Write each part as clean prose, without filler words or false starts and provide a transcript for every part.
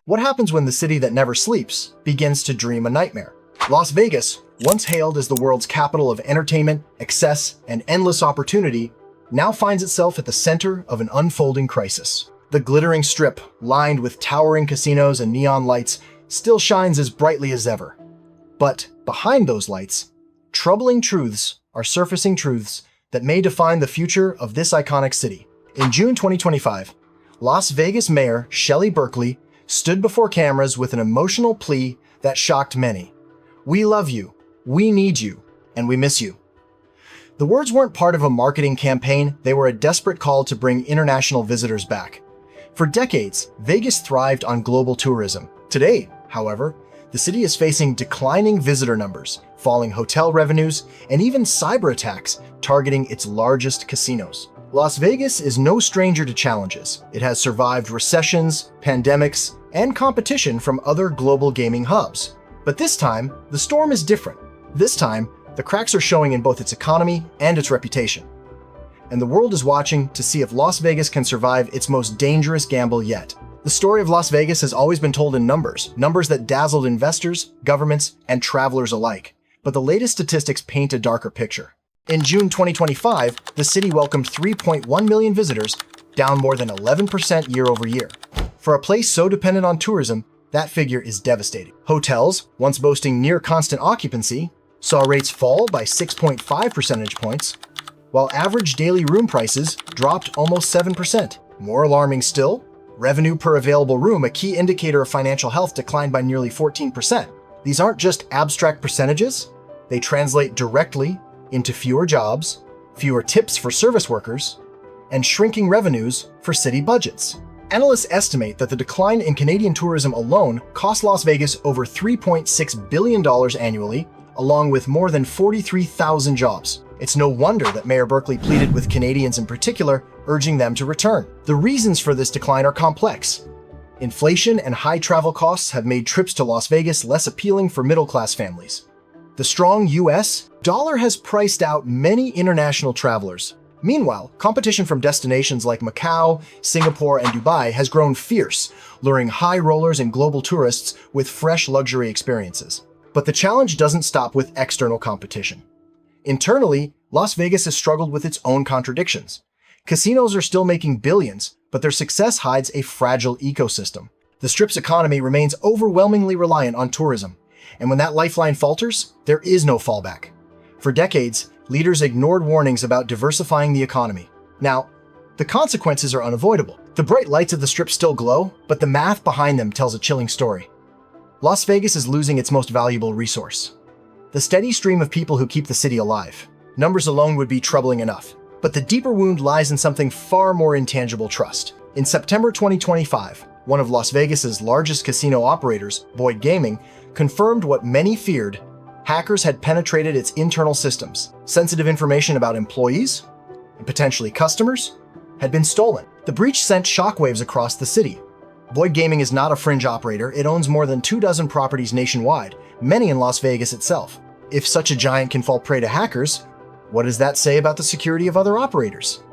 What happens when the city that never sleeps begins to dream a nightmare? Las Vegas, once hailed as the world's capital of entertainment, excess, and endless opportunity, now finds itself at the center of an unfolding crisis. The glittering strip, lined with towering casinos and neon lights, still shines as brightly as ever. But behind those lights, troubling truths are surfacing, truths that may define the future of this iconic city. In June 2025, Las Vegas Mayor Shelley Berkeley stood before cameras with an emotional plea that shocked many. "We love you, we need you, and we miss you." The words weren't part of a marketing campaign, they were a desperate call to bring international visitors back. For decades, Vegas thrived on global tourism. Today, however, the city is facing declining visitor numbers, falling hotel revenues, and even cyberattacks targeting its largest casinos. Las Vegas is no stranger to challenges. It has survived recessions, pandemics, and competition from other global gaming hubs. But this time, the storm is different. This time, the cracks are showing in both its economy and its reputation. And the world is watching to see if Las Vegas can survive its most dangerous gamble yet. The story of Las Vegas has always been told in numbers that dazzled investors, governments, and travelers alike. But the latest statistics paint a darker picture. In June 2025, the city welcomed 3.1 million visitors, down more than 11% year over year. For a place so dependent on tourism, that figure is devastating. Hotels, once boasting near constant occupancy, saw rates fall by 6.5 percentage points, while average daily room prices dropped almost 7%. More alarming still, revenue per available room, a key indicator of financial health, declined by nearly 14%. These aren't just abstract percentages, they translate directly into fewer jobs, fewer tips for service workers, and shrinking revenues for city budgets. Analysts estimate that the decline in Canadian tourism alone cost Las Vegas over $3.6 billion annually, along with more than 43,000 jobs. It's no wonder that Mayor Berkeley pleaded with Canadians in particular, urging them to return. The reasons for this decline are complex. Inflation and high travel costs have made trips to Las Vegas less appealing for middle-class families. The strong US dollar has priced out many international travelers. Meanwhile, competition from destinations like Macau, Singapore, and Dubai has grown fierce, luring high rollers and global tourists with fresh luxury experiences. But the challenge doesn't stop with external competition. Internally, Las Vegas has struggled with its own contradictions. Casinos are still making billions, but their success hides a fragile ecosystem. The Strip's economy remains overwhelmingly reliant on tourism, and when that lifeline falters, there is no fallback. For decades, leaders ignored warnings about diversifying the economy. Now, the consequences are unavoidable. The bright lights of the Strip still glow, but the math behind them tells a chilling story. Las Vegas is losing its most valuable resource: the steady stream of people who keep the city alive. Numbers alone would be troubling enough. But the deeper wound lies in something far more intangible: trust. In September 2025, one of Las Vegas's largest casino operators, Boyd Gaming, confirmed what many feared: hackers had penetrated its internal systems. Sensitive information about employees, and potentially customers, had been stolen. The breach sent shockwaves across the city. Boyd Gaming is not a fringe operator. It owns more than 24 properties nationwide, many in Las Vegas itself. If such a giant can fall prey to hackers, what does that say about the security of other operators?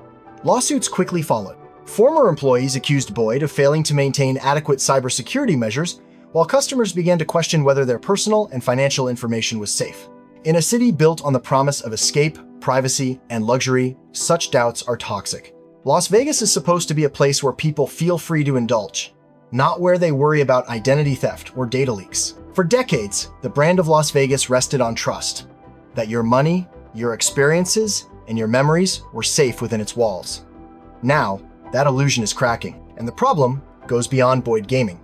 Lawsuits quickly followed. Former employees accused Boyd of failing to maintain adequate cybersecurity measures, while customers began to question whether their personal and financial information was safe. In a city built on the promise of escape, privacy, and luxury, such doubts are toxic. Las Vegas is supposed to be a place where people feel free to indulge, not where they worry about identity theft or data leaks. For decades, the brand of Las Vegas rested on trust, that your money, your experiences, and your memories were safe within its walls. Now, that illusion is cracking, and the problem goes beyond Boyd Gaming.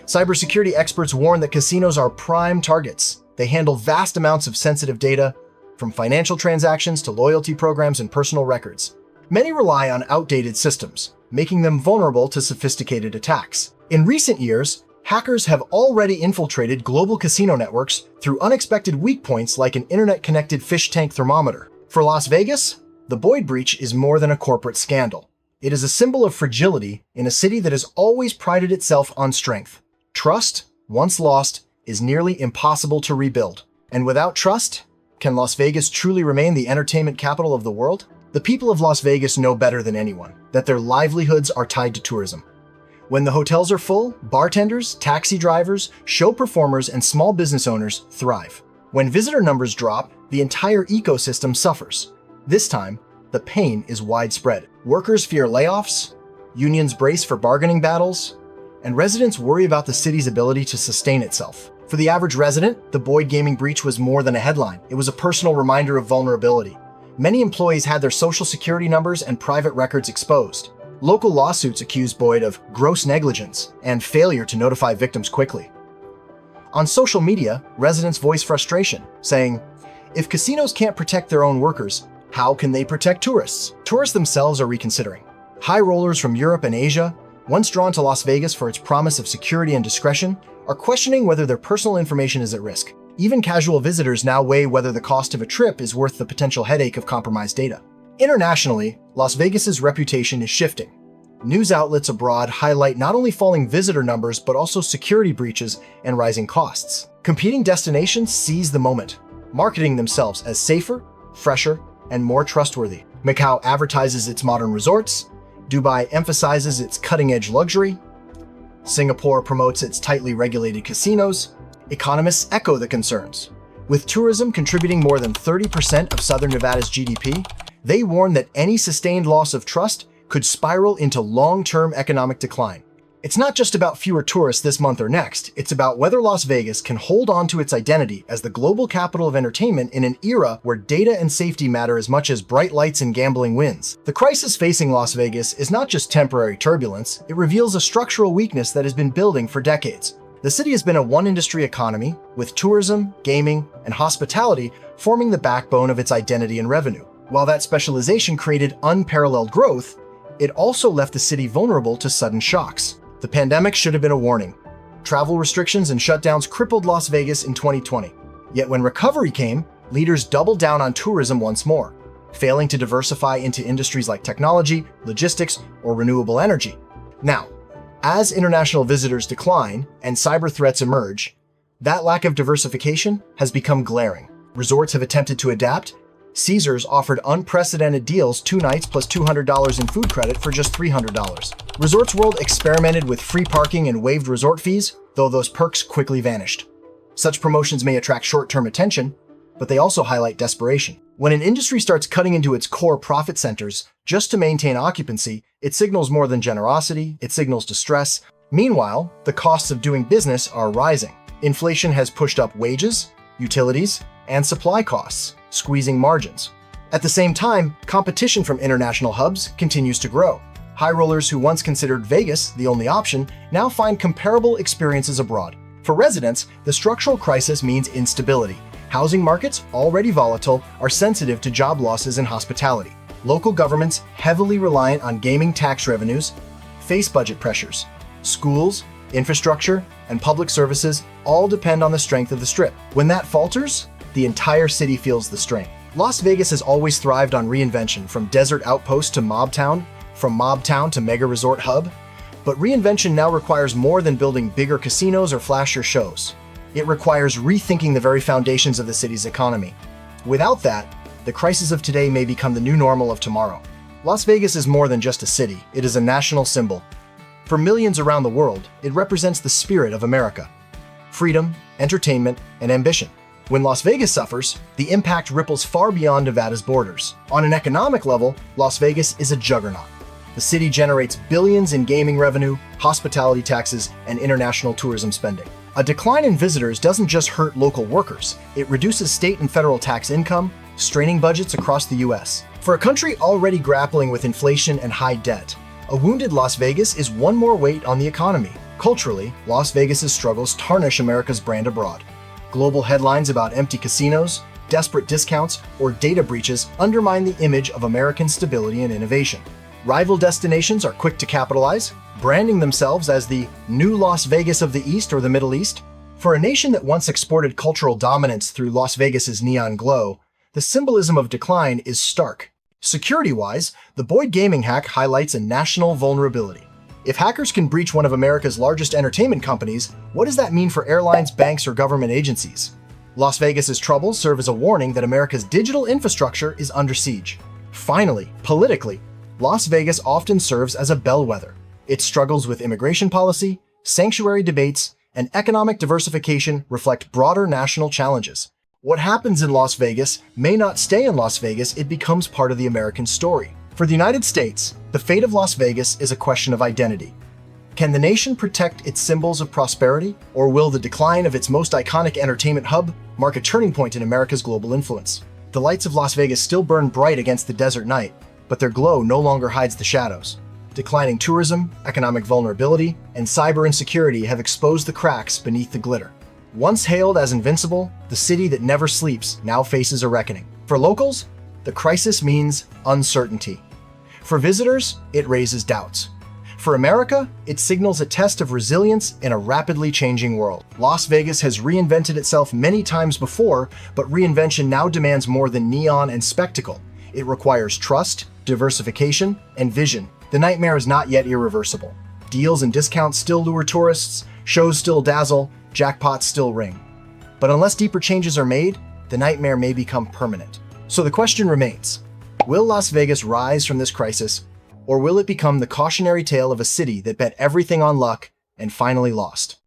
Cybersecurity experts warn that casinos are prime targets. They handle vast amounts of sensitive data, from financial transactions to loyalty programs and personal records. Many rely on outdated systems, making them vulnerable to sophisticated attacks. In recent years, hackers have already infiltrated global casino networks through unexpected weak points like an internet-connected fish tank thermometer. For Las Vegas, the Boyd breach is more than a corporate scandal. It is a symbol of fragility in a city that has always prided itself on strength. Trust, once lost, is nearly impossible to rebuild. And without trust, can Las Vegas truly remain the entertainment capital of the world? The people of Las Vegas know better than anyone that their livelihoods are tied to tourism. When the hotels are full, bartenders, taxi drivers, show performers, and small business owners thrive. When visitor numbers drop, the entire ecosystem suffers. This time, the pain is widespread. Workers fear layoffs, unions brace for bargaining battles, and residents worry about the city's ability to sustain itself. For the average resident, the Boyd gaming breach was more than a headline. It was a personal reminder of vulnerability. Many employees had their social security numbers and private records exposed. Local lawsuits accused Boyd of gross negligence and failure to notify victims quickly. On social media, residents voiced frustration, saying, "If casinos can't protect their own workers, how can they protect tourists?" Tourists themselves are reconsidering. High rollers from Europe and Asia, once drawn to Las Vegas for its promise of security and discretion, are questioning whether their personal information is at risk. Even casual visitors now weigh whether the cost of a trip is worth the potential headache of compromised data. Internationally, Las Vegas's reputation is shifting. News outlets abroad highlight not only falling visitor numbers, but also security breaches and rising costs. Competing destinations seize the moment, marketing themselves as safer, fresher, and more trustworthy. Macau advertises its modern resorts, Dubai emphasizes its cutting-edge luxury, Singapore promotes its tightly regulated casinos. Economists echo the concerns. With tourism contributing more than 30% of Southern Nevada's GDP, they warn that any sustained loss of trust could spiral into long-term economic decline. It's not just about fewer tourists this month or next, it's about whether Las Vegas can hold on to its identity as the global capital of entertainment in an era where data and safety matter as much as bright lights and gambling wins. The crisis facing Las Vegas is not just temporary turbulence, it reveals a structural weakness that has been building for decades. The city has been a one-industry economy, with tourism, gaming, and hospitality forming the backbone of its identity and revenue. While that specialization created unparalleled growth, it also left the city vulnerable to sudden shocks. The pandemic should have been a warning. Travel restrictions and shutdowns crippled Las Vegas in 2020. Yet when recovery came, leaders doubled down on tourism once more, failing to diversify into industries like technology, logistics, or renewable energy. Now, as international visitors decline and cyber threats emerge, that lack of diversification has become glaring. Resorts have attempted to adapt. Caesars offered unprecedented deals, 2 nights plus $200 in food credit for just $300. Resorts World experimented with free parking and waived resort fees, though those perks quickly vanished. Such promotions may attract short-term attention, but they also highlight desperation. When an industry starts cutting into its core profit centers just to maintain occupancy, it signals more than generosity, it signals distress. Meanwhile, the costs of doing business are rising. Inflation has pushed up wages, utilities, and supply costs, squeezing margins. At the same time, competition from international hubs continues to grow. High rollers who once considered Vegas the only option now find comparable experiences abroad. For residents, the structural crisis means instability. Housing markets, already volatile, are sensitive to job losses in hospitality. Local governments, heavily reliant on gaming tax revenues, face budget pressures. Schools, infrastructure, and public services all depend on the strength of the Strip. When that falters, the entire city feels the strain. Las Vegas has always thrived on reinvention, from desert outpost to mob town, from mob town to mega resort hub. But reinvention now requires more than building bigger casinos or flashier shows. It requires rethinking the very foundations of the city's economy. Without that, the crisis of today may become the new normal of tomorrow. Las Vegas is more than just a city, it is a national symbol. For millions around the world, it represents the spirit of America. Freedom, entertainment, and ambition. When Las Vegas suffers, the impact ripples far beyond Nevada's borders. On an economic level, Las Vegas is a juggernaut. The city generates billions in gaming revenue, hospitality taxes, and international tourism spending. A decline in visitors doesn't just hurt local workers, it reduces state and federal tax income, straining budgets across the US. For a country already grappling with inflation and high debt, a wounded Las Vegas is one more weight on the economy. Culturally, Las Vegas's struggles tarnish America's brand abroad. Global headlines about empty casinos, desperate discounts, or data breaches undermine the image of American stability and innovation. Rival destinations are quick to capitalize, branding themselves as the new Las Vegas of the East or the Middle East. For a nation that once exported cultural dominance through Las Vegas's neon glow, the symbolism of decline is stark. Security-wise, the Boyd gaming hack highlights a national vulnerability. If hackers can breach one of America's largest entertainment companies, what does that mean for airlines, banks, or government agencies? Las Vegas's troubles serve as a warning that America's digital infrastructure is under siege. Finally, politically, Las Vegas often serves as a bellwether. Its struggles with immigration policy, sanctuary debates, and economic diversification reflect broader national challenges. What happens in Las Vegas may not stay in Las Vegas, it becomes part of the American story. For the United States, the fate of Las Vegas is a question of identity. Can the nation protect its symbols of prosperity, or will the decline of its most iconic entertainment hub mark a turning point in America's global influence? The lights of Las Vegas still burn bright against the desert night, but their glow no longer hides the shadows. Declining tourism, economic vulnerability, and cyber insecurity have exposed the cracks beneath the glitter. Once hailed as invincible, the city that never sleeps now faces a reckoning. For locals, the crisis means uncertainty. For visitors, it raises doubts. For America, it signals a test of resilience in a rapidly changing world. Las Vegas has reinvented itself many times before, but reinvention now demands more than neon and spectacle. It requires trust, diversification, and vision. The nightmare is not yet irreversible. Deals and discounts still lure tourists, shows still dazzle, jackpots still ring. But unless deeper changes are made, the nightmare may become permanent. So the question remains, will Las Vegas rise from this crisis, or will it become the cautionary tale of a city that bet everything on luck and finally lost?